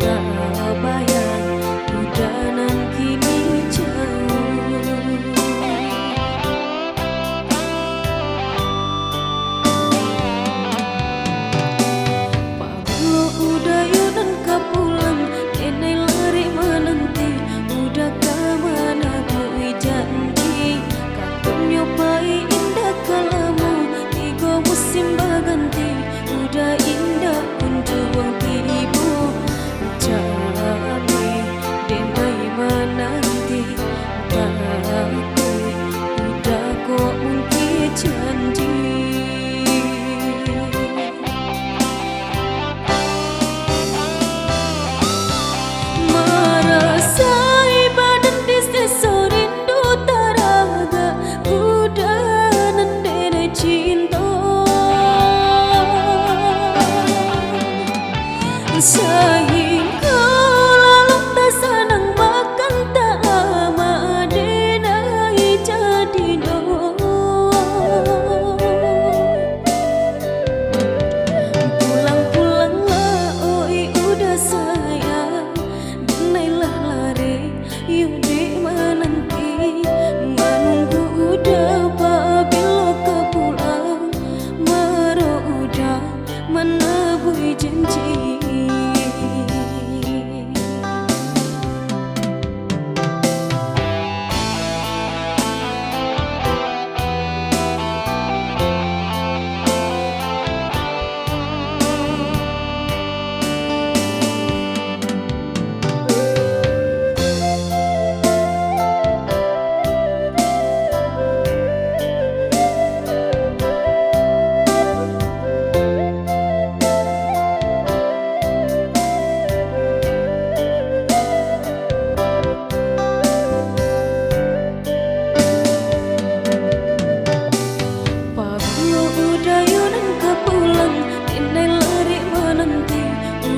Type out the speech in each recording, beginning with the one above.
tak bayang udanan kini jauh. Pablo udah yunan kapulang, nenek lari menanti, udah kemana boy janji. Katun nyobai indah kalamu, tiga musim berganti, udah indah pun juang tibu. Tapi denai menanti, tapi udah kok mungkin janji. Merasai badan di sesa rindu taraga, udah nendene cinta. Sayang kau lalu tak senang makan tak lama denai jadi no. Pulang-pulanglah oi udah sayang, denailah lari yuk di menanti, menunggu udah apabila kau pulang, mero udah menebui janji.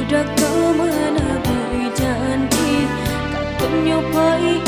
Udah kemana boy janji, tak nyobai